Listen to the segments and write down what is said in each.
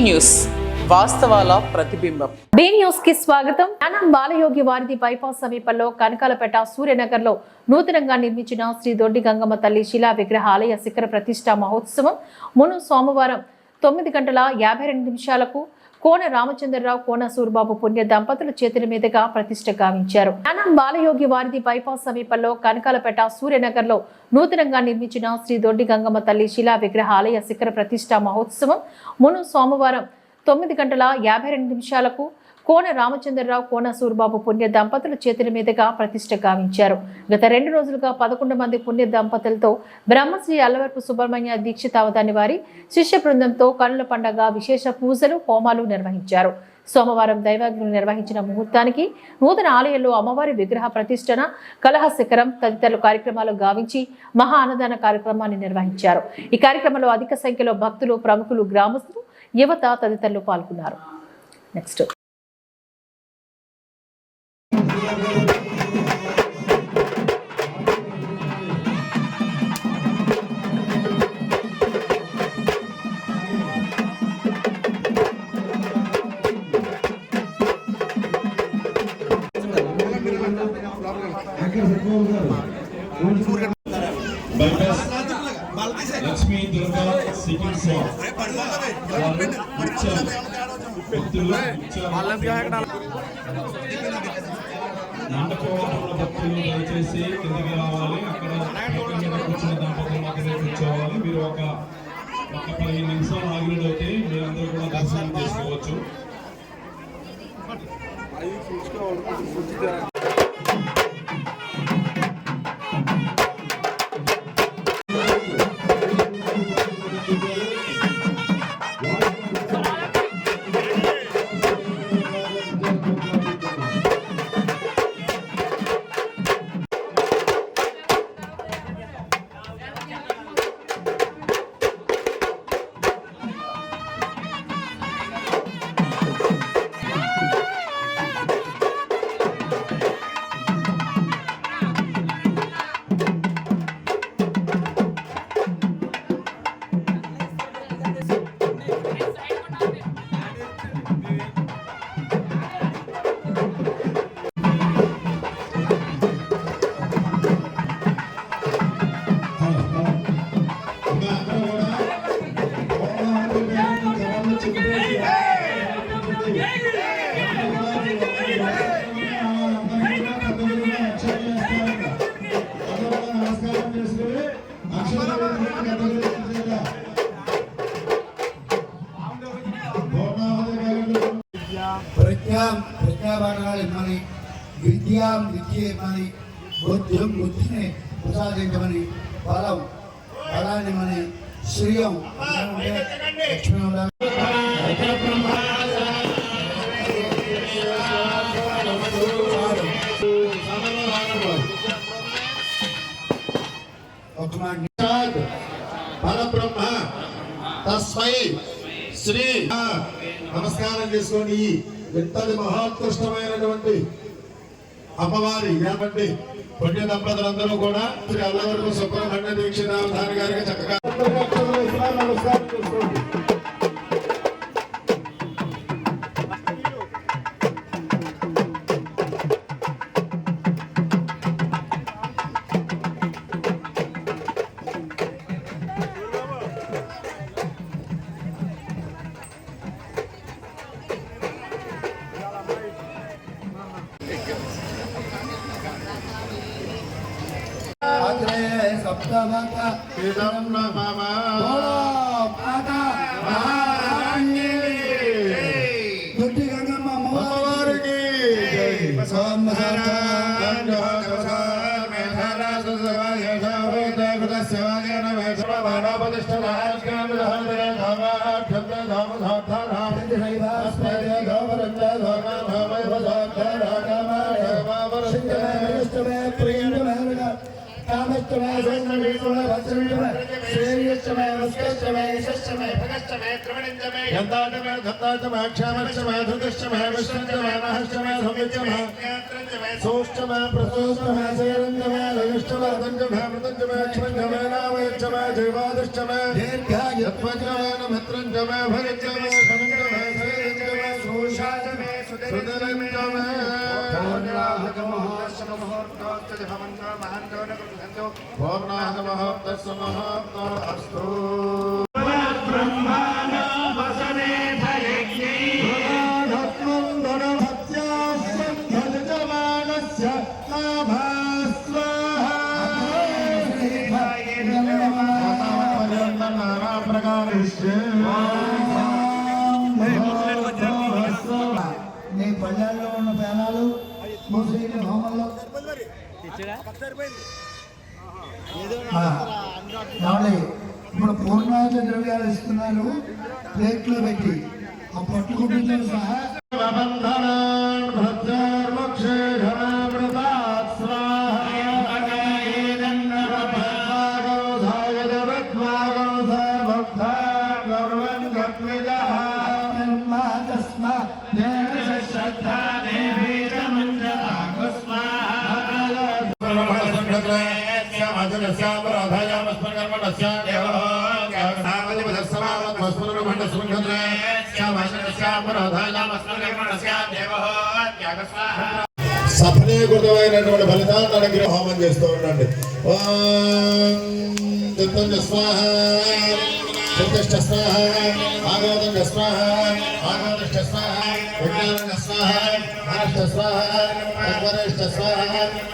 News వాస్తవాల ప్రతిబింబం. B news కి స్వాగతం. జ్ఞానం బాలయోగి వారిది బైపాస్ సమీపంలో కనకాలపేట సూర్యనగర్ లో నూతనంగా నిర్మించిన శ్రీ దొడ్డి గంగమ్మ తల్లి శిలా విగ్రహ ఆలయ శిఖర ప్రతిష్ఠా మహోత్సవం సోమవారం 9:52 కోన రామచంద్రరావు, కోన సూర్బాబు పుణ్య దంపతుల చేతుల మీదుగా ప్రతిష్ఠ గావించారు. జ్ఞానం బాలయోగి వారిది బైపాస్ సమీపంలో కనకాలపేట సూర్యనగర్ లో నూతనంగా నిర్మించిన శ్రీ దొడ్డి గంగమ్మ తల్లి శిలా విగ్రహ ఆలయ శిఖర ప్రతిష్ఠా మహోత్సవం సోమవారం 9:52 కోన రామచంద్రరావు, కోన సూర్బాబు పుణ్య దంపతుల చేతుల మీదుగా ప్రతిష్ఠ గావించారు. గత 2 రోజులుగా 11 మంది పుణ్య దంపతులతో బ్రహ్మశ్రీ అల్లవరపు సుబ్రహ్మణ్య దీక్షిత అవధాని వారి శిష్య బృందంతో కనుల పండగ విశేష పూజలు, హోమాలు నిర్వహించారు. సోమవారం దైవాగ్నులు నిర్వహించిన ముహూర్తానికి నూతన ఆలయంలో అమ్మవారి విగ్రహ ప్రతిష్టన, కలహ శిఖరం తదితర కార్యక్రమాలు గావించి మహా అన్నదాన కార్యక్రమాన్ని నిర్వహించారు. ఈ కార్యక్రమంలో అధిక సంఖ్యలో భక్తులు, ప్రముఖులు, గ్రామస్తులు, యువత తదితరులు పాల్గొన్నారు. Next Lakshmi Durga seeking shop మండపంలో భక్తులు దయచేసి కిందకి రావాలి. అక్కడ కూర్చున్న దంపతులు మాత్రమే కూర్చోవాలి. మీరు ఒక 15 నిమిషాలు ఆగినట్లయితే మీరందరూ కూడా దర్శనం చేసుకోవచ్చు. ప్రజ్ఞాబాణాలిమ్మని, విద్యాం విద్యేమని, బుద్ధిం బుద్ధిని ప్రసాదించమని, బలాన్ని మని, శ్రీయం లక్ష్మీ పరబ్రహ్మ తస్మై శ్రీ నమస్కారం చేసుకోండి. ఇంతటి మహోత్కృష్టమైనటువంటి అమ్మవారి కాబట్టి పుణ్య దంపతులందరూ కూడా శ్రీ అల్లవరపు సుబ్రహ్మణ్య దీక్షిత అవధాని గారికి చక్కగా నమస్కారం చేసుకోండి. సప్తమక ఇదం నమః మాతా దొడ్డి గంగమ్మ అమ్మవారికి దీర్ఘ నీ పల్లెల్లో ఉన్న పేనాలు ముస్లిం హోమంలో ఇప్పుడు పూర్ణాహుతి ద్రవ్యాలు ఇస్తున్నారు ప్లేట్లో పెట్టి ఆ పట్టుకుంటున్న సహా సఫలీకృతమైనటువంటి ఫలితాన్ని అనుగ్రహ హోమం చేస్తూ ఉండండి. స్వాహ ప్రతిష్ట స్వాహ భాగవతం స్వాహ భాగవతిష్ట స్వాహ విజ్ఞాన స్వాహ మహాష్ట స్వాహ అగ్వరిష్ట స్వాహ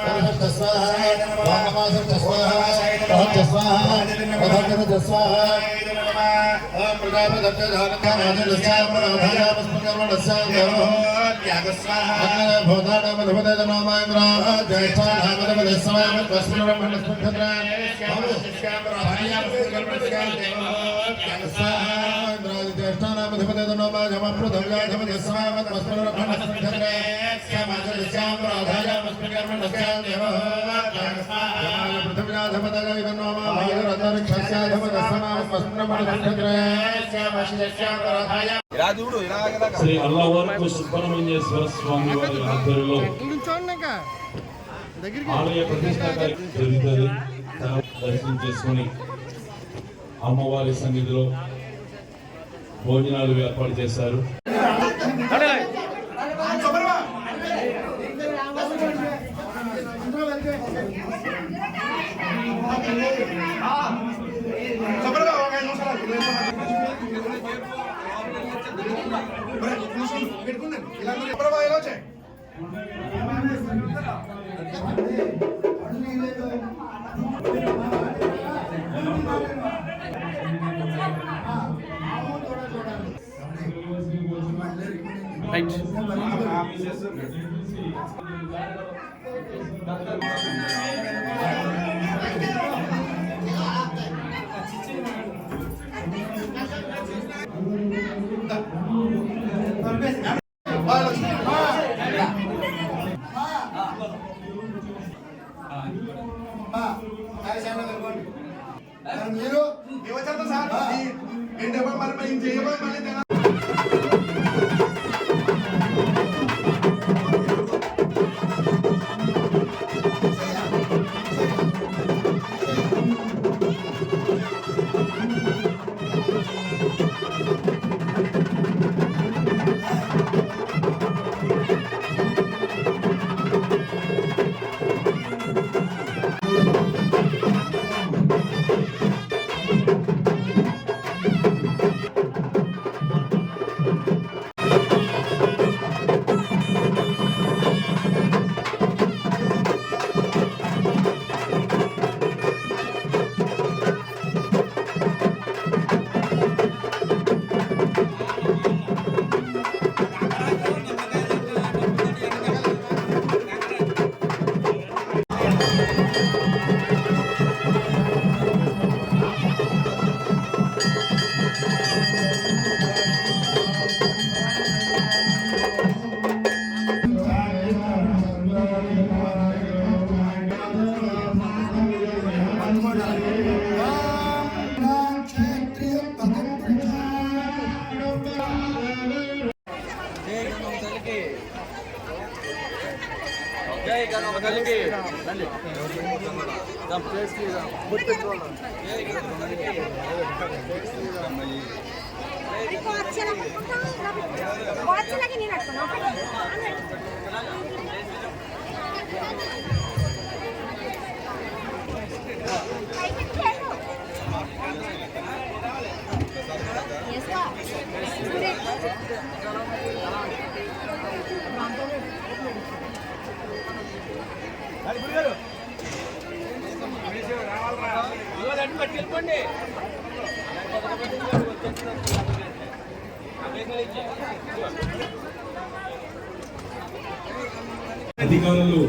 వరిష్ట స్వాహ వామమాసష్ట స్వాహ ప్రహష్ట స్వాహ ప్రభంగత స్వాహ శ్రీ అల్లవరపు సుబ్రహ్మణ్యేశ్వర స్వామి వారి ఆధ్వర్యంలో ఆలయ ప్రతిష్ట జరుగుతుంది. దర్శనం చేసుకుని అమ్మవారి సన్నిధిలో భోజనాలు ఏర్పాటు చేశారు. మీరు अच्छे लगे नहीं అధికారులు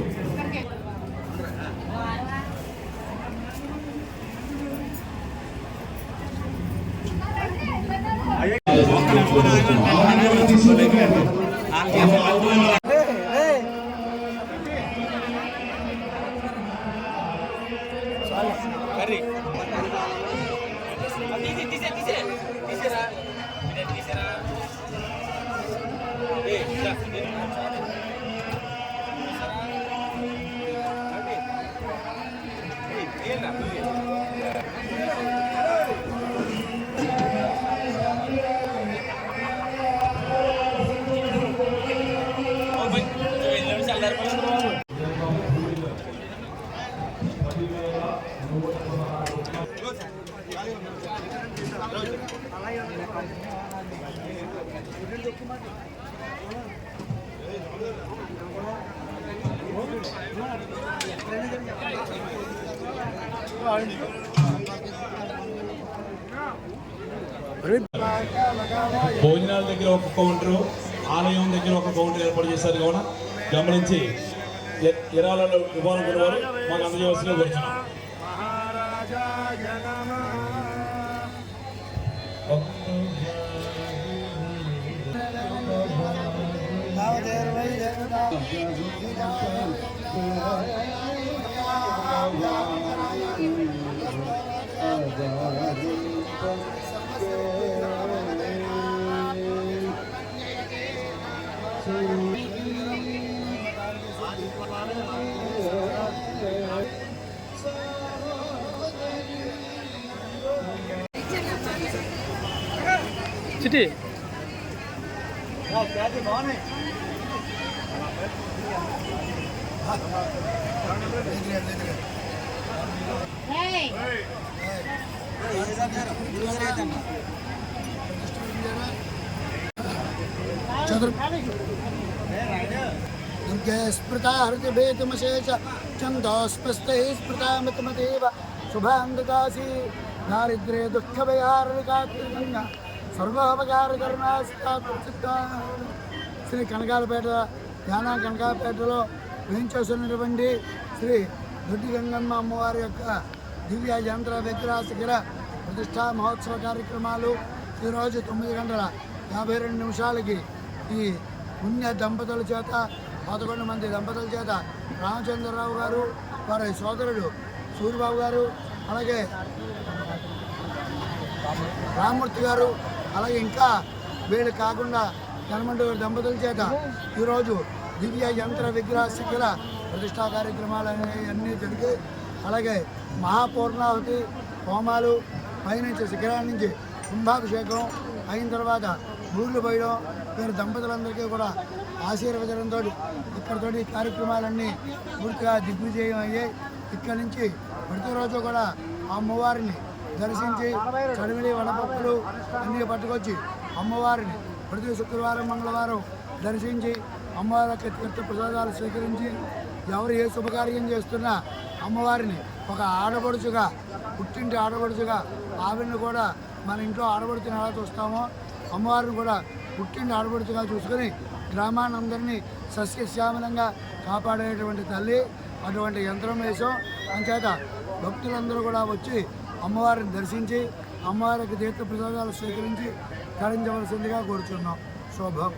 భోజనాల దగ్గర ఒక కౌంటర్, ఆలయం దగ్గర ఒక కౌంటర్ ఏర్పాటు చేశారు కావున గమనించి ఇరాలలో ఇవ్వాలనుకున్న వారు మాకు అందజేయవలసిందిగా కోరుతున్నాం. చిటి स्मृता हृदयभेदमशेष छन्दोस्पस्ते स्मृता मतमदेव शुभांगकाशी दारिद्र्य दुःखभयारणिकात्रिगंगा సర్వోపకారకరణాసిద్ధ శ్రీ కనకాలపేట యానా కనకాలపేటలో వేయించేసినటువంటి శ్రీ దొడ్డి గంగమ్మ అమ్మవారి యొక్క దివ్య యంత్ర విగ్రహ శిఖర ప్రతిష్టా మహోత్సవ కార్యక్రమాలు ఈరోజు 9:52 ఈ పుణ్య దంపతుల చేత 11 మంది దంపతుల చేత రామచంద్రరావు గారు వారి సోదరుడు సూరిబాబు గారు అలాగే రామమూర్తి గారు అలాగే ఇంకా వీళ్ళు కాకుండా కనమండూరు దంపతుల చేత ఈరోజు దివ్య యంత్ర విగ్రహ శిఖర ప్రతిష్టా కార్యక్రమాలు అన్నీ జరిగి అలాగే మహాపూర్ణావతి హోమాలు పైనుంచి శిఖరాన్ని నుంచి కుంభాభిషేకం అయిన తర్వాత ఊళ్ళు పోయడం వీరు దంపతులందరికీ కూడా ఆశీర్వచనంతో ఇక్కడితోటి కార్యక్రమాలన్నీ పూర్తిగా దిగ్విజయం అయ్యాయి. ఇక్కడి నుంచి ప్రతిరోజు కూడా ఆ అమ్మవారిని దర్శించి చడిమిడి వడపప్పులు అన్నీ పట్టుకొచ్చి అమ్మవారిని ప్రతి శుక్రవారం మంగళవారం దర్శించి అమ్మవారి యొక్క తీర్థ ప్రసాదాలు స్వీకరించి ఎవరు ఏ శుభకార్యం చేస్తున్నా అమ్మవారిని ఒక ఆడపడుచుగా పుట్టింటి ఆడపడుచుగా ఆవిడని కూడా మన ఇంట్లో ఆడపడుచుని ఎలా చూస్తామో అమ్మవారిని కూడా పుట్టింటి ఆడపడుచుగా చూసుకొని గ్రామానందరినీ సస్యశ్యామలంగా కాపాడేటువంటి తల్లి అటువంటి యంత్రం వేసాం. అంచేత భక్తులందరూ కూడా వచ్చి అమ్మవారిని దర్శించి అమ్మవారికి తీర్థ ప్రసాదాలు స్వీకరించి తరించవలసిందిగా కోరుచున్నాం. శోభం.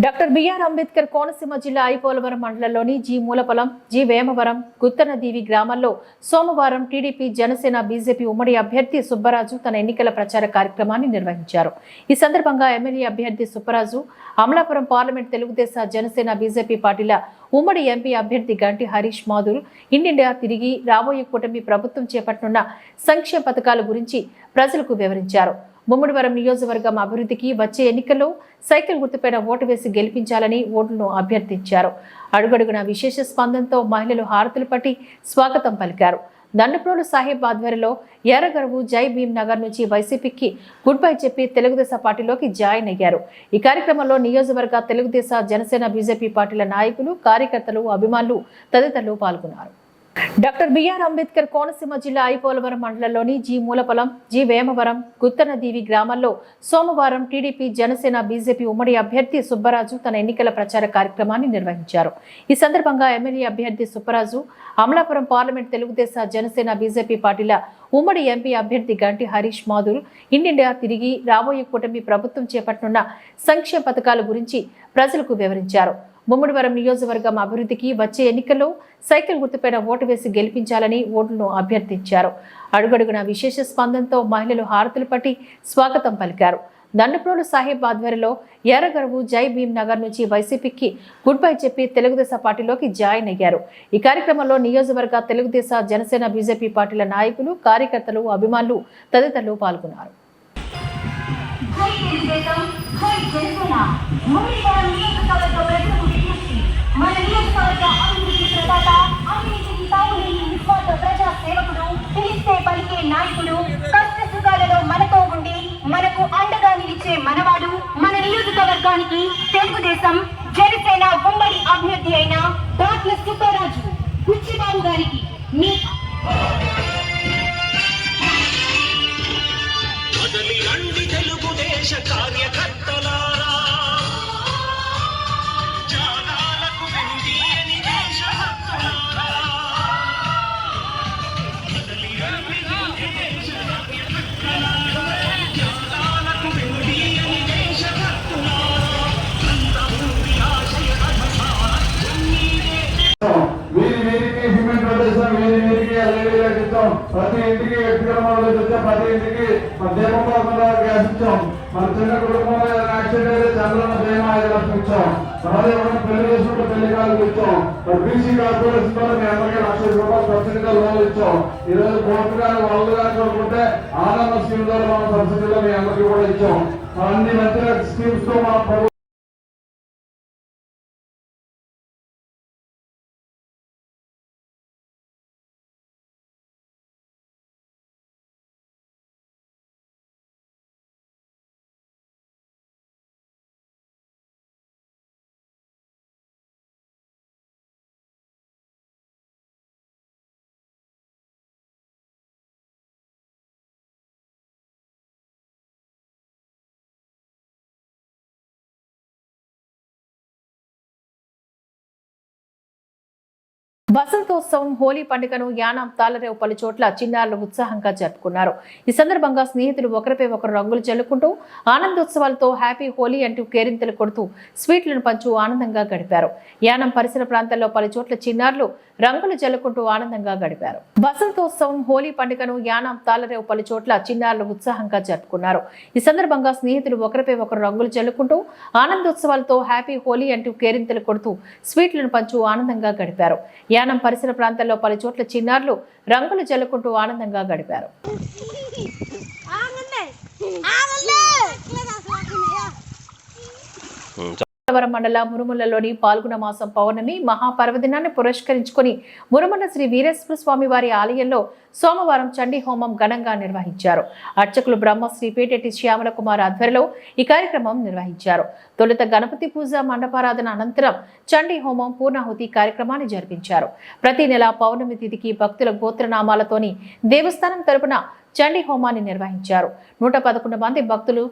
డాక్టర్ బిఆర్ అంబేద్కర్ కోనసీమ జిల్లా ఐపోలవరం మండలంలోని జి మూలపలం, జి వేమవరం, గుత్తనదీవి గ్రామాల్లో సోమవారం టీడీపీ, జనసేన, బీజేపీ ఉమ్మడి అభ్యర్థి సుబ్బరాజు తన ఎన్నికల ప్రచార కార్యక్రమాన్ని నిర్వహించారు. ఈ సందర్భంగా ఎమ్మెల్యే అభ్యర్థి సుబ్బరాజు, అమలాపురం పార్లమెంట్ తెలుగుదేశం, జనసేన, బీజేపీ పార్టీల ఉమ్మడి ఎంపీ అభ్యర్థి గంటి హరీష్ మాధుర్ ఇండియా తిరిగి రాబోయే కూటమి ప్రభుత్వం చేపట్టనున్న సంక్షేమ పథకాల గురించి ప్రజలకు వివరించారు. ముమ్మడివరం నియోజకవర్గం అభివృద్ధికి వచ్చే ఎన్నికల్లో సైకిల్ గుర్తుపైన ఓటు వేసి గెలిపించాలని ఓట్లను అభ్యర్థించారు. అడుగడుగున విశేష స్పందనతో మహిళలు హారతులు పట్టి స్వాగతం పలికారు. దండప్రోలు సాహెబ్ ఆధ్వర్యంలో ఎర్రగరువు జై భీమ్ నగర్ నుంచి వైసీపీకి గుడ్ బై చెప్పి తెలుగుదేశం పార్టీలోకి జాయిన్ అయ్యారు. ఈ కార్యక్రమంలో నియోజకవర్గ తెలుగుదేశం, జనసేన, బీజేపీ పార్టీల నాయకులు, కార్యకర్తలు, అభిమానులు తదితరులు పాల్గొన్నారు. డాక్టర్ బిఆర్ అంబేద్కర్ కోనసీమ జిల్లా ఐపోలవరం మండలంలోని జి మూలపలం, జి వేమవరం, గుత్తనదీవి గ్రామాల్లో సోమవారం టీడీపీ, జనసేన, బీజేపీ ఉమ్మడి అభ్యర్థి సుబ్బరాజు తన ఎన్నికల ప్రచార కార్యక్రమాన్ని నిర్వహించారు. ఈ సందర్భంగా ఎమ్మెల్యే అభ్యర్థి సుబ్బరాజు, అమలాపురం పార్లమెంట్ తెలుగుదేశం, జనసేన, బీజేపీ పార్టీల ఉమ్మడి ఎంపీ అభ్యర్థి గంటి హరీష్ మాధుర్ ఇండియా తిరిగి రాబోయే కూటమి ప్రభుత్వం చేపట్టనున్న సంక్షేమ పథకాల గురించి ప్రజలకు వివరించారు. ముమ్మడివరం నియోజకవర్గం అభివృద్ధికి వచ్చే ఎన్నికల్లో సైకిల్ గుర్తుపైన ఓటు వేసి గెలిపించాలని ఓట్లను అభ్యర్థించారు. అడుగడుగున విశేష స్పందనతో మహిళలు హారతులు పట్టి స్వాగతం పలికారు. దండప్రోలు సాహెబ్ ఆధ్వర్యంలో ఎర్రగరువు జై భీమ్ నగర్ నుంచి వైసీపీకి గుడ్ బై చెప్పి తెలుగుదేశం పార్టీలోకి జాయిన్ అయ్యారు. ఈ కార్యక్రమంలో నియోజకవర్గ తెలుగుదేశం, జనసేన, బీజేపీ పార్టీల నాయకులు, కార్యకర్తలు, అభిమానులు తదితరులు పాల్గొన్నారు. మన నియోజకవర్గ అభివృద్ధి ప్రదాత, అవినీతికి తావులేని నిస్వార్థ ప్రజా సేవకుడు, పిలిస్తే పలికే నాయకుడు, కష్ట సుఖాలలో మనతో ఉండి మనకు అండగా నిలిచే మనవాడు, మన నియోజకవర్గానికి తెలుగుదేశం, జనసేన ఉమ్మడి అభ్యర్థి అయిన డాక్టర్ సుబ్బరాజు బుచ్చిబాబు గారికి మీ తెలుగుదేశ కార్యకర్తలారా, ప్రతి ఇంటికి వ్యక్తిగతంలో తెచ్చాం, ప్రతి ఇంటికి దీపంలో గ్యాస్ ఇచ్చాం. మన చిన్న కుటుంబంలో యాక్సిడెంట్ అయితే చంద్రన్న బీమా 5 లక్షలు ఇచ్చాం. అలాగే మనం పెళ్లి చేసుకుంటే పెళ్లి కాలకు ఇచ్చాం. బీసీ కార్పొరేషన్ ద్వారా మీ అందరికీ ₹1,00,000 సబ్సిడీగా లోన్ ఇచ్చాం. ఈ రోజు కోర్టు గారు వాళ్ళు గారు కోరుకుంటే ఆనంద స్కీమ్ ద్వారా మనం సబ్సిడీలో మీ అందరికీ కూడా ఇచ్చాం. అన్ని మంచి స్కీమ్స్ తో మన వసంతోత్సవం, హోలీ పండుగను యానాం, తాళరేవు పలు చోట్ల చిన్నారులు ఉత్సాహంగా జరుపుకున్నారు. ఈ సందర్భంగా స్నేహితులు ఒకరిపై ఒకరు రంగులు చల్లుకుంటూ ఆనందోత్సవాలతో హ్యాపీ హోలీ అంటూ కేరింతలు కొడుతూ స్వీట్లను పంచు ఆనందంగా గడిపారు. యానాం పరిసర ప్రాంతాల్లో పలు చోట్ల చిన్నారులు రంగులు జల్లుకుంటూ ఆనందంగా గడిపారు. వసంతోత్సవం, హోలీ పండుగను యానాం, తాళరేవు పలు చోట్ల చిన్నారులు ఉత్సాహంగా జరుపుకున్నారు. ఈ సందర్భంగా స్నేహితులు ఒకరిపై ఒకరు రంగులు చల్లుకుంటూ ఆనందోత్సవాలతో హ్యాపీ హోలీ అంటూ కేరింతలు కొడుతూ స్వీట్లను పంచు ఆనందంగా గడిపారు. యానం పరిసర ప్రాంతాల్లో పలు చోట్ల చిన్నారులు రంగులు జల్లుకుంటూ ఆనందంగా గడిపారు. మండల మురుమలలోని పాల్గొన మాసం పౌర్ణమి మహాపర్వదినాన్ని పురస్కరించుకుని మురుమల శ్రీ వీరేశ్వర స్వామి వారి ఆలయంలో సోమవారం చండీ హోమం ఘనంగా నిర్వహించారు. అర్చకులు బ్రహ్మశ్రీ పేటెటి శ్యామల కుమార్ ఆధ్వర్యంలో ఈ కార్యక్రమం నిర్వహించారు. తొలుత గణపతి పూజ మండపారాధన అనంతరం చండీ హోమం పూర్ణాహుతి కార్యక్రమాన్ని జరిపించారు. ప్రతి నెల పౌర్ణమి తిథికి భక్తుల గోత్రనామాలతోని దేవస్థానం తరపున చండీ హోమాన్ని నిర్వహించారు. 111 మంది భక్తులు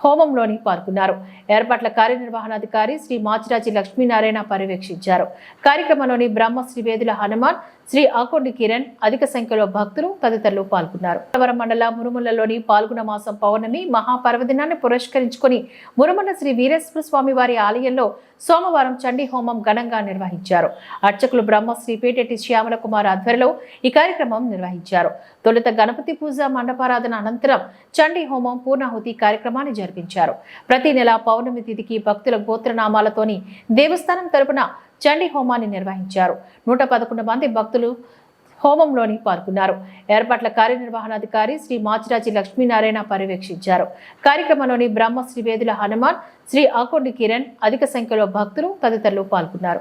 హోమంలోని పాల్గొన్నారు. ఏర్పాట్ల కార్యనిర్వహణాధికారి శ్రీ మాచిరాజి లక్ష్మీనారాయణ పర్యవేక్షించారు. కార్యక్రమంలోని బ్రహ్మశ్రీ వేదుల హనుమాన్, శ్రీ ఆకొండి కిరణ్, అధిక సంఖ్యలో భక్తులు తదితరులు పాల్గొన్నారు. మండల మురుమలలోని పాల్గొన మాసం పౌర్ణమి మహాపర్వదినాన్ని పురస్కరించుకుని మురుమల శ్రీ వీరేశ్వర స్వామి వారి ఆలయంలో సోమవారం చండీ హోమం ఘనంగా నిర్వహించారు. అర్చకులు బ్రహ్మశ్రీ పేటెటి శ్యామల కుమార్ ఆధ్వర్యంలో ఈ కార్యక్రమం నిర్వహించారు. తొలుత గణపతి పూజ మండపారాధన అనంతరం చండీ హోమం పూర్ణాహుతి కార్యక్రమాన్ని జరిపించారు. ప్రతి నెల పౌర్ణమి తిథికి భక్తుల గోత్రనామాలతోని దేవస్థానం తరపున చండీ హోమాన్ని నిర్వహించారు. 111 మంది భక్తులు హోమంలోని పాల్గొన్నారు. ఏర్పాట్ల కార్యనిర్వహణాధికారి శ్రీ మాచిరాజి లక్ష్మీనారాయణ పర్యవేక్షించారు. కార్యక్రమంలోని బ్రహ్మశ్రీ వేదుల హనుమాన్, శ్రీ ఆకొండి కిరణ్, అధిక సంఖ్యలో భక్తులు తదితరులు పాల్గొన్నారు.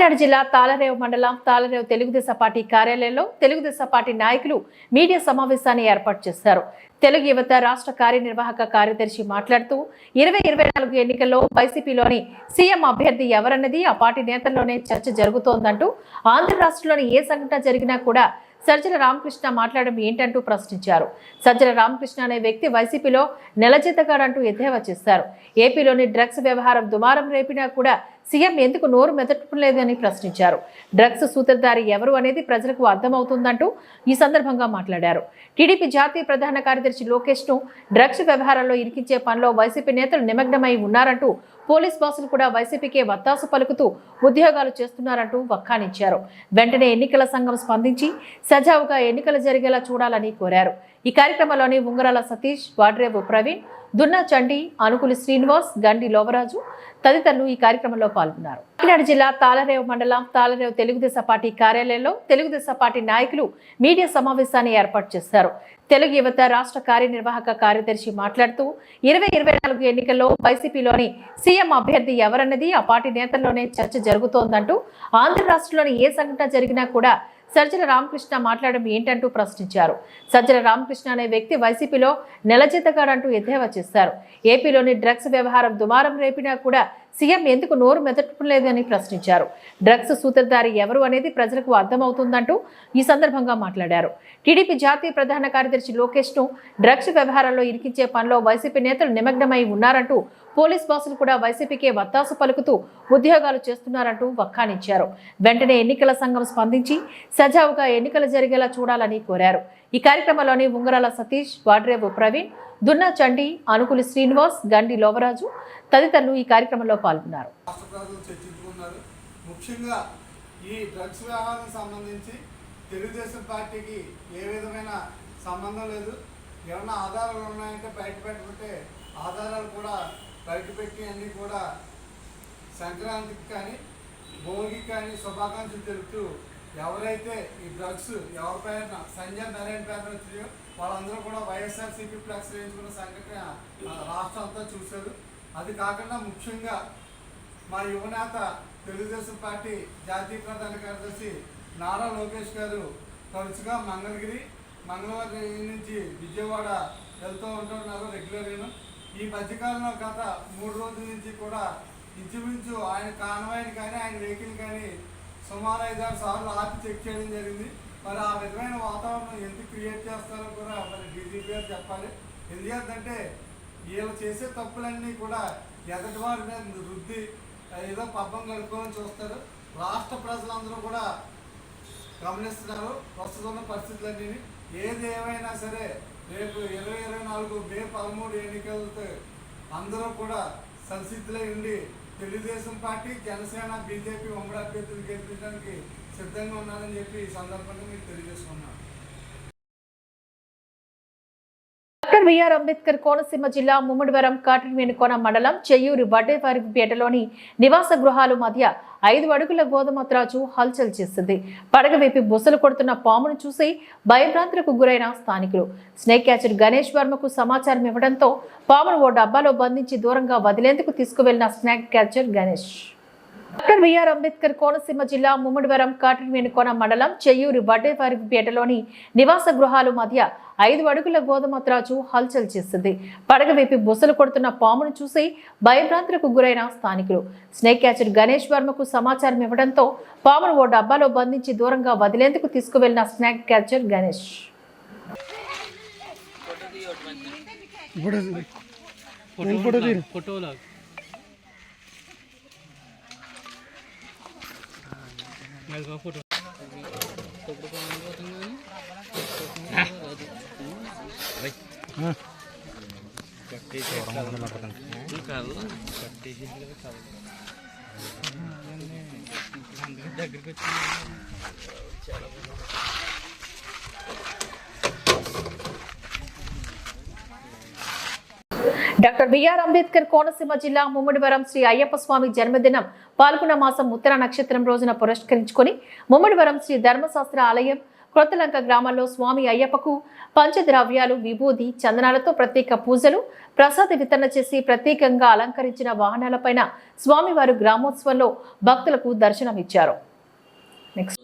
కాకినాడ జిల్లా తాళరేవు మండలం తాళరేవు తెలుగుదేశం పార్టీ కార్యాలయంలో తెలుగుదేశం పార్టీ నాయకులు మీడియా సమావేశాన్ని ఏర్పాటు చేశారు. తెలుగు యువత రాష్ట్ర కార్యనిర్వాహక కార్యదర్శి మాట్లాడుతూ 2024 ఎన్నికల్లో వైసీపీలోని సీఎం అభ్యర్థి ఎవరన్నది ఆ పార్టీ నేతల్లోనే చర్చ జరుగుతోందంటూ ఆంధ్ర రాష్ట్రంలోని ఏ సంఘటన జరిగినా కూడా సజ్జల రామకృష్ణ మాట్లాడడం ఏంటంటూ ప్రశ్నించారు. సజ్జల రామకృష్ణ అనే వ్యక్తి వైసీపీలో నెలజీతగాడంటూ ఎద్దేవా చేశారు. ఏపీలోని డ్రగ్స్ వ్యవహారం దుమారం రేపినా కూడా సీఎం ఎందుకు నోరు మెదపలేదని ప్రశ్నించారు. డ్రగ్స్ సూత్రధారి ఎవరు అనేది ప్రజలకు అర్థమవుతుందంటూ ఈ సందర్భంగా మాట్లాడారు. టీడీపీ జాతీయ ప్రధాన కార్యదర్శి లోకేష్ ను డ్రగ్స్ వ్యవహారాల్లో ఇరికించే పనిలో వైసీపీ నేతలు నిమగ్నమై ఉన్నారంటూ పోలీస్ బాసులు కూడా వైసీపీకే వత్తాసు పలుకుతూ ఉద్యోగాలు చేస్తున్నారంటూ వక్కానించారు. వెంటనే ఎన్నికల సంఘం స్పందించి సజావుగా ఎన్నికలు జరిగేలా చూడాలని కోరారు. ఈ కార్యక్రమంలోని ఉంగరాల సతీష్, వాడ్రేవు ప్రవీణ్, దున్నా చండి, అనుకులి శ్రీనివాస్, గండి లోవరాజు తదితరులు ఈ కార్యక్రమంలో పాల్గొన్నారు. కాకినాడ జిల్లా తాళరేవు మండలం తాళరేవు తెలుగుదేశం పార్టీ కార్యాలయంలో తెలుగుదేశం పార్టీ నాయకులు మీడియా సమావేశాన్ని ఏర్పాటు చేశారు. తెలుగు యువత రాష్ట్ర కార్యనిర్వాహక కార్యదర్శి మాట్లాడుతూ 2024 ఎన్నికల్లో వైసీపీలోని సీఎం అభ్యర్థి ఎవరన్నది ఆ పార్టీ నేతల్లోనే చర్చ జరుగుతోందంటూ ఆంధ్ర రాష్ట్రంలోని ఏ సంఘటన జరిగినా కూడా సజ్జల రామకృష్ణ మాట్లాడడం ఏంటంటూ ప్రశ్నించారు. సజ్జల రామకృష్ణ అనే వ్యక్తి వైసీపీలో నెలజీతగాడంటూ ఎద్దేవా చేశారు. ఏపీలోని డ్రగ్స్ వ్యవహారం దుమారం రేపినా కూడా సీఎం ఎందుకు నోరు మెదపలేదని ప్రశ్నించారు. డ్రగ్స్ సూత్రధారి ఎవరు అనేది ప్రజలకు అర్థమవుతుందంటూ ఈ సందర్భంగా మాట్లాడారు. టీడీపీ జాతీయ ప్రధాన కార్యదర్శి లోకేష్ ను డ్రగ్స్ వ్యవహారాల్లో ఇరికించే పనిలో వైసీపీ నేతలు నిమగ్నమై ఉన్నారంటూ పోలీస్ బాసులు కూడా వైసీపీకే వత్తాసు పలుకుతూ ఉద్యోగాలు చేస్తున్నారంటూ వక్కానించారు. వెంటనే ఎన్నికల సంఘం స్పందించి సజావుగా ఎన్నికలు జరిగేలా చూడాలని కోరారు. ఈ కార్యక్రమంలోని ఉంగరాల సతీష్, వాడ్రేవు ప్రవీణ్, దున్నా చండి, అనుకులి శ్రీనివాస్, గండి లోవరాజు తదితరులు ఈ కార్యక్రమంలో పాల్గొన్నారు. ముఖ్యంగా ఈ డ్రగ్స్ వ్యవహారానికి సంబంధించి తెలుగుదేశం పార్టీకి ఏ విధమైన సంబంధం లేదు. ఏమైనా ఆధారాలు ఉన్నాయంటే బయట పెట్టుకుంటే ఆధారాలు కూడా బయట పెట్టి అన్నీ కూడా సంక్రాంతికి కానీ భోగికి కానీ శుభాకాంక్షలు తెలుపుతూ ఎవరైతే ఈ డ్రగ్స్ ఎవరి పేరున సంజయ్ నారాయణ పేరున వచ్చాయో వాళ్ళందరూ కూడా వైఎస్ఆర్సీపీ ఫ్లెక్స్ వేయించుకున్న సంఘటన రాష్ట్రం అంతా చూశారు. అది కాకుండా ముఖ్యంగా మా యువనేత తెలుగుదేశం పార్టీ జాతీయ ప్రధాన కార్యదర్శి నారా లోకేష్ గారు తరచుగా మంగళవారం నుంచి విజయవాడ వెళ్తూ ఉంటున్నారు రెగ్యులర్గా. ఈ మధ్యకాలంలో గత 3 రోజుల నుంచి కూడా ఇంచుమించు ఆయన కాన్వాయ్ని కానీ ఆయన వెహికల్ కానీ సుమారు 5-6 సార్లు ఆపి చెక్ చేయడం జరిగింది. మరి ఆ విధమైన వాతావరణం ఎందుకు క్రియేట్ చేస్తారో కూడా మరి డీజీపీ గారు చెప్పాలి. ఎందుకంటే వీళ్ళు చేసే తప్పులన్నీ కూడా ఎదటి వారి మీద రుద్ది ఏదో పబ్బం గడుపుకోవాలని చూస్తారు. రాష్ట్ర ప్రజలందరూ కూడా గమనిస్తున్నారు ప్రస్తుతం ఉన్న పరిస్థితులన్నీ. ఏది ఏమైనా సరే రేపు 2024 మే 13 ఎన్నికలతో అందరూ కూడా సంసిద్ధులై ఉండి తెలుగుదేశం పార్టీ, జనసేన, బీజేపీ ఉమ్మడి అభ్యర్థులు గెలిపించడానికి సిద్ధంగా ఉన్నారని చెప్పి ఈ సందర్భంగా మీకు తెలియజేసుకున్నాను. డాక్టర్ బిఆర్ అంబేద్కర్ కోనసీమ జిల్లా ముమ్మడివరం కాటన్వేనుకోన మండలం చెయ్యూరి వడ్డేవారిపేటలోని నివాస గృహాల మధ్య 5 అడుగుల గోధుమ త్రాచు హల్చల్ చేసింది. పడగ వేపి బుసలు కొడుతున్న పామును చూసి భయభ్రాంతులకు గురైన స్థానికులు స్నేక్ క్యాచర్ గణేష్ వర్మకు సమాచారం ఇవ్వడంతో పామును ఓ డబ్బాలో బంధించి దూరంగా వదిలేందుకు తీసుకువెళ్లిన snake catcher Ganesh. Doctor B R Ambedkar Konaseema జిల్లా ముమ్మడివరం కాటన్వేనుకోన మండలం చెయ్యూరి వడ్డేవారిపేటలోని నివాస గృహాల మధ్య 5 అడుగుల గోధుమ త్రాచు హల్చల్ చేసింది. పడగ వేపి బుసలు కొడుతున్న పామును చూసి భయభ్రాంతులకు గురైన స్థానికులు స్నేక్ క్యాచర్ గణేష్ వర్మకు సమాచారం ఇవ్వడంతో పామును ఓ డబ్బాలో బంధించి దూరంగా వదిలేందుకు తీసుకువెళ్లిన snake catcher Ganesh. Doctor B R Ambedkar Konaseema జిల్లా ముమ్మడివరం శ్రీ అయ్యప్ప స్వామి జన్మదినం పాల్గొన మాసం ఉత్తర నక్షత్రం రోజున పురస్కరించుకొని ముమ్మడివరం శ్రీ ధర్మశాస్త్ర ఆలయం కొత్తలంక గ్రామంలో స్వామి అయ్యప్పకు పంచద్రవ్యాలు, విభూది, చందనాలతో ప్రత్యేక పూజలు, ప్రసాద వితరణ చేసి ప్రత్యేకంగా అలంకరించిన వాహనాలపైన స్వామివారు గ్రామోత్సవంలో భక్తులకు దర్శనమిచ్చారు. నెక్స్ట్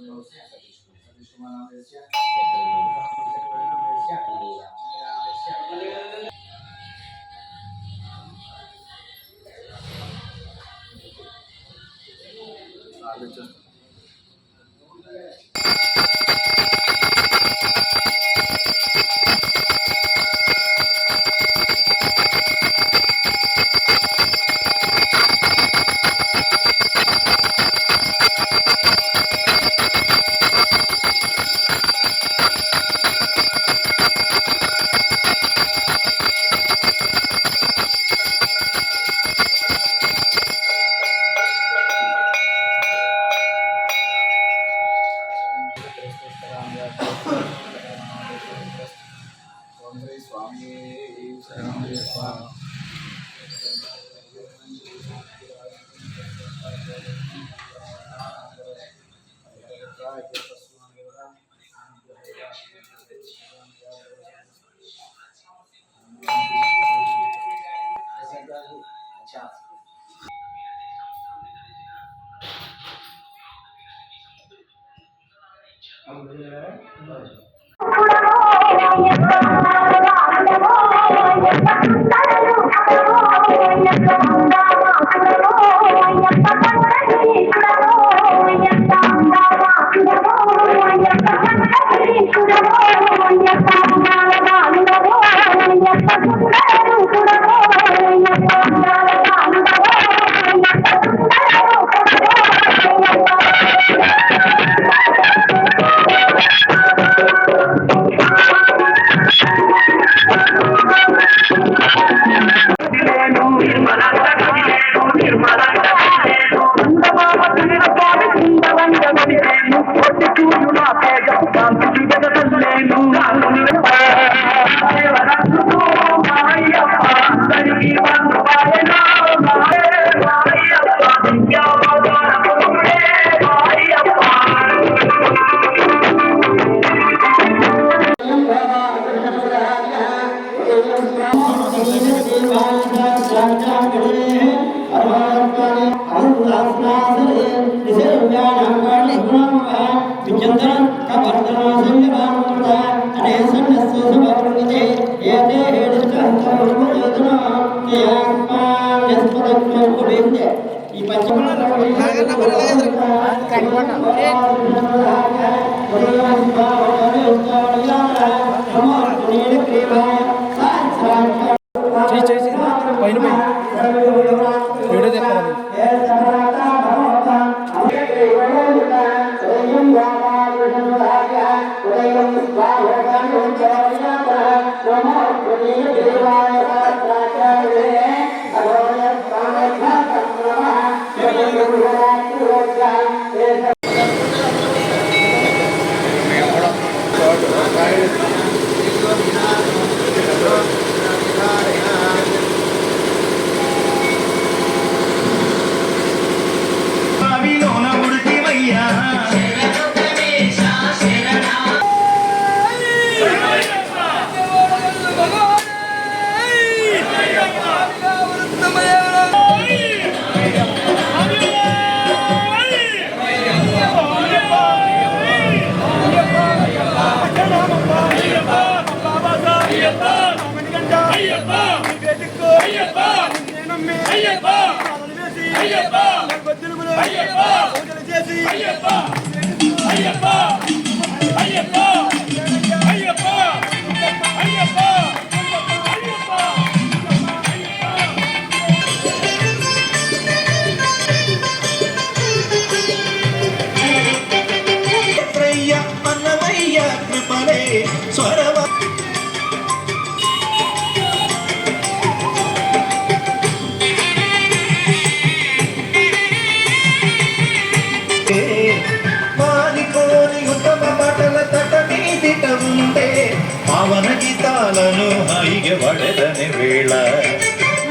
పావన గీతాలను హాయిగా వడదని వేళ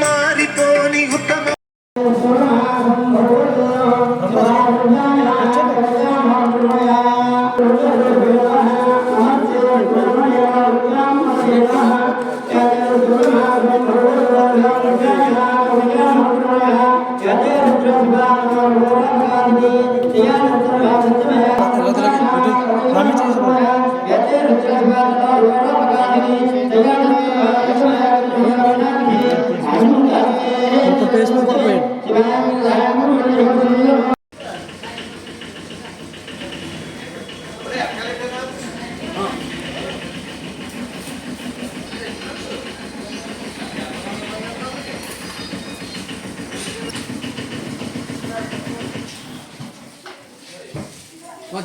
మారిపోని ఉత్తమ Thank you.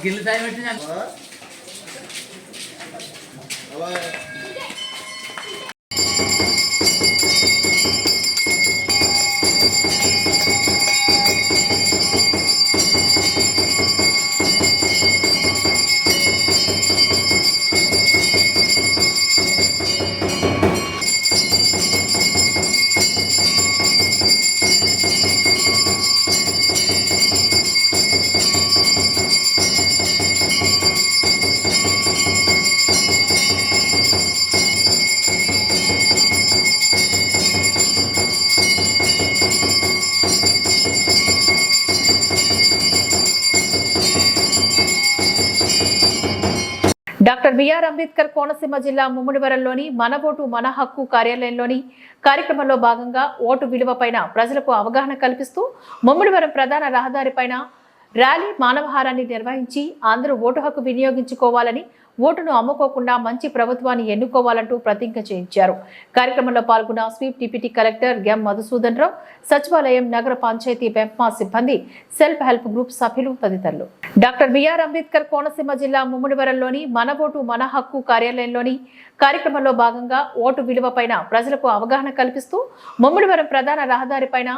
గిల్లు టైం పెట్టి డాక్టర్ బిఆర్ అంబేద్కర్ కోనసీమ జిల్లా ముమ్మిడివరంలోని మన ఓటు మన హక్కు కార్యాలయంలోని కార్యక్రమంలో భాగంగా ఓటు విలువపైన ప్రజలకు అవగాహన కల్పిస్తూ ముమ్మిడివరం ప్రధాన రహదారిపైన ర్యాలీ మానవహారాన్ని నిర్వహించి అందరూ ఓటు హక్కు వినియోగించుకోవాలని, ఓటును అమ్ముకోకుండా మంచి ప్రభుత్వాన్ని ఎన్నుకోవాలంటూ ప్రతిజ్ఞ చేయించారు. కార్యక్రమంలో పాల్గొన్న SVEEP deputy collector M Madhusudan Rao, సచివాలయం, నగర పంచాయతీ పెంపా సిబ్బంది, సెల్ఫ్ హెల్ప్ గ్రూప్ సభ్యులు తదితరులు. డాక్టర్ బిఆర్ అంబేద్కర్ కోనసీమ జిల్లా ముమ్మిడివరంలోని మన ఓటు మన హక్కు కార్యాలయంలోని కార్యక్రమంలో భాగంగా ఓటు విలువపైన ప్రజలకు అవగాహన కల్పిస్తూ ముమ్మిడివరం ప్రధాన రహదారిపైన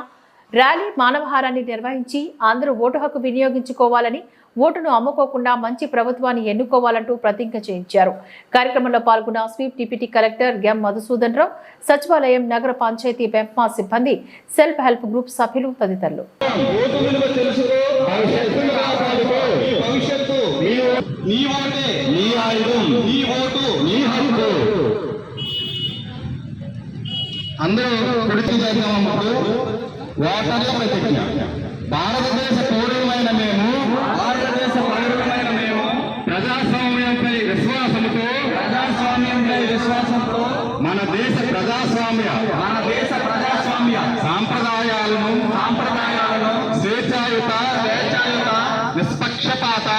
ర్యాలీ మానవహారాన్ని నిర్వహించి అందరూ ఓటు హక్కు వినియోగించుకోవాలని, ఓటును అమ్ముకోకుండా మంచి ప్రభుత్వాన్ని ఎన్నుకోవాలంటూ ప్రతిజ్ఞ చేయించారు. కార్యక్రమంలో పాల్గొన్న SVEEP deputy collector M Madhusudan Rao, సచివాలయం, నగర పంచాయతీ పెంపా సిబ్బంది, సెల్ఫ్ హెల్ప్ గ్రూప్ సభ్యులు తదితరులు. అందరూ ప్రతిజ్ఞ చేద్దామన్నప్పుడు ఓటర్ల ప్రతిజ్ఞ. భారతదేశ పౌరులమైన మేము ప్రజాస్వామ్యంపై విశ్వాసంతో మన దేశ ప్రజాస్వామ్య సాంప్రదాయాలను స్వేచ్ఛాయుత నిష్పక్షపాత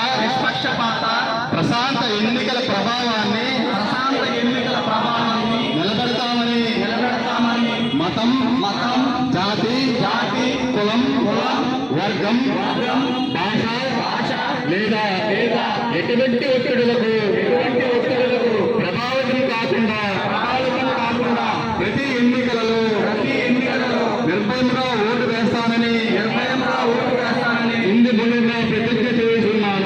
ప్రశాంత ఎన్నికల ప్రభావాన్ని నిలబెడతామని మతం జాతి కులం వర్గం భాష లేదా ఎటువంటి ఒత్తిడులకు ప్రభావితం కాకుండా ప్రతి ఎన్నికలలో నిర్భయంగా ఓటు వేస్తానని ఇందు మూలంగా ప్రతిజ్ఞ చేస్తున్నాను.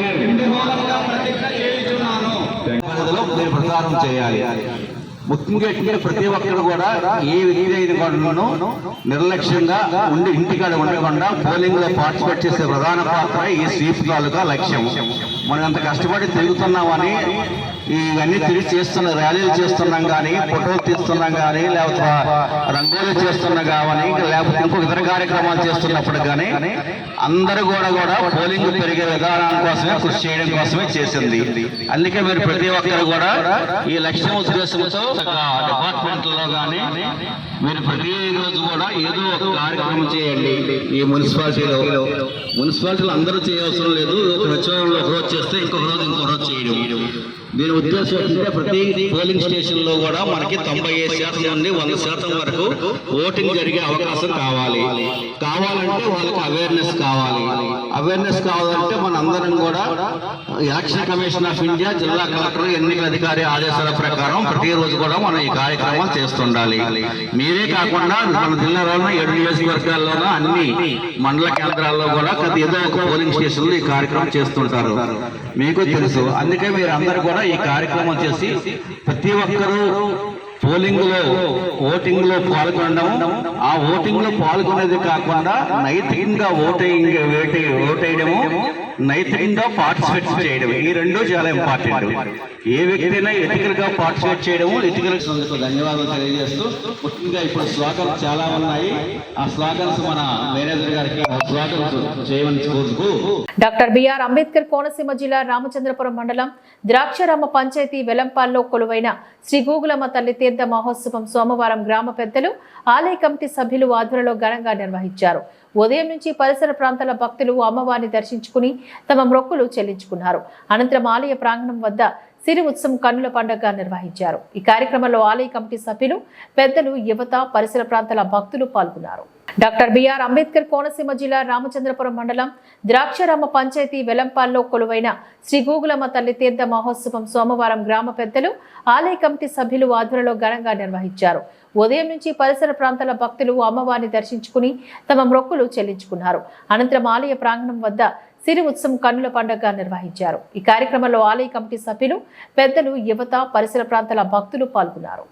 నేను ప్రచారం చేయాలి. ముఖ్యంగా ప్రతి ఒక్కరు కూడా ఏ వ్యక్తి అయిన నిర్లక్ష్యంగా ఉండి ఇంటికాడ ఉండకుండా పోలింగ్ లో పార్టిసిపేట్ చేసే ప్రధాన పాత్ర ఈ స్వీప్ తాలూకా లక్ష్యం. మనం ఎంత కష్టపడి తిరుగుతున్నామని ఇవన్నీ తిరిగి చేస్తున్న ర్యాలీలు చేస్తున్నాం కానీ, ఫోటోలు తీస్తున్నాం కానీ, లేకపోతే రంగోలీ చేస్తున్నాం కానీ, లేకపోతే ఇంకొక ఇతర కార్యక్రమాలు చేస్తున్నప్పుడు కానీ అందరూ కూడా పోలింగ్ పెరిగే విధానం కోసమే కృషి చేయడం కోసమే చేసింది. అందుకే మీరు ప్రతి ఒక్కరు కూడా ఈ లక్ష్యం ఉద్దేశంతో డిపార్ట్మెంట్లో కానీ మీరు ప్రతి రోజు కూడా ఏదో ఒక కార్యక్రమం చేయండి. ఈ మున్సిపాలిటీలో అందరూ చేయవసరం లేదు. ఒక సచివాలయంలో ఒక రోజు చేస్తే ఇంకొక రోజు చేయడం. దీని ఉద్దేశం ఏంటంటే ప్రతి పోలింగ్ స్టేషన్ లో కూడా మనకి 95% నుండి 100% వరకు ఓటింగ్ జరిగే అవకాశం కావాలంటే వాళ్ళకి అవేర్నెస్ కావాలంటే మన అందరం కూడా ఎలక్షన్ కమిషన్ ఆఫ్ ఇండియా, జిల్లా కలెక్టర్, ఎన్నికల అధికారి ఆదేశాల ప్రకారం ప్రతిరోజు కూడా మనం ఈ కార్యక్రమాలు చేస్తుండాలి. మీరే కాకుండా మన జిల్లాలోనూ 7 నియోజకవర్గాల్లోనూ అన్ని మండల కేంద్రాల్లో కూడా ఏదో ఒక పోలింగ్ స్టేషన్లో ఈ కార్యక్రమం చేస్తుంటారు, మీకు తెలుసు. అందుకే మీరు అందరూ కూడా ఈ కార్యక్రమం చేసి ప్రతి ఒక్కరూ ఓటింగ్ లో పాల్గొనడం, ఆ ఓటింగ్ లో పాల్గొనేది కాకుండా నైతికంగా ఓటేయడము, నైతికంగా పార్టిసిపేట్ చేయడం, ఈ రెండు చాలా ఇంపార్టెంట్. ఏ వ్యక్తి అయినా ఎథికల్ గా పార్టిసిపేట్ చేయడము, ఎథికల్ ధన్యవాదాలు తెలియజేస్తూ, ముఖ్యంగా ఇప్పుడు స్లోగన్స్ చాలా ఉన్నాయి. ఆ స్లోగన్స్ మన మేనేజర్ గారికి స్లోగన్స్ చేయమని కోరుతూ. డాక్టర్ బిఆర్ అంబేద్కర్ కోనసీమ జిల్లా రామచంద్రపురం మండలం ద్రాక్షారామ పంచాయతీ వెలంపాల్లో కొలువైన శ్రీ గూగులమ్మ తల్లి తీర్థ మహోత్సవం సోమవారం గ్రామ పెద్దలు, ఆలయ కమిటీ సభ్యులు ఆధ్వర్యంలో ఘనంగా నిర్వహించారు. ఉదయం నుంచి పరిసర ప్రాంతాల భక్తులు అమ్మవారిని దర్శించుకుని తమ మొక్కులు చెల్లించుకున్నారు. అనంతరం ఆలయ ప్రాంగణం వద్ద సిరి ఉత్సవం కన్నుల పండుగ నిర్వహించారు. ఈ కార్యక్రమంలో ఆలయ కమిటీ సభ్యులు, పెద్దలు, యువత, పరిసర ప్రాంతాల భక్తులు పాల్గొన్నారు. డాక్టర్ బిఆర్ అంబేద్కర్ కోనసీమ జిల్లా రామచంద్రపురం మండలం ద్రాక్షారామ పంచాయతీ వెలంపాల్లో కొలువైన శ్రీ గూగులమ్మ తల్లి తీర్థ మహోత్సవం సోమవారం గ్రామ పెద్దలు, ఆలయ కమిటీ సభ్యులు ఆధ్వర్యంలో ఘనంగా నిర్వహించారు. ఉదయం నుంచి పరిసర ప్రాంతాల భక్తులు అమ్మవారిని దర్శించుకుని తమ మొక్కులు చెల్లించుకున్నారు. అనంతరం ఆలయ ప్రాంగణం వద్ద సిరి ఉత్సవం కన్నుల పండుగ నిర్వహించారు. ఈ కార్యక్రమంలో ఆలయ కమిటీ సభ్యులు, పెద్దలు, యువత, పరిసర ప్రాంతాల భక్తులు పాల్గొన్నారు.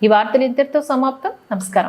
ఈ వార్తలు ఇంతటితో సమాప్తం. నమస్కారం.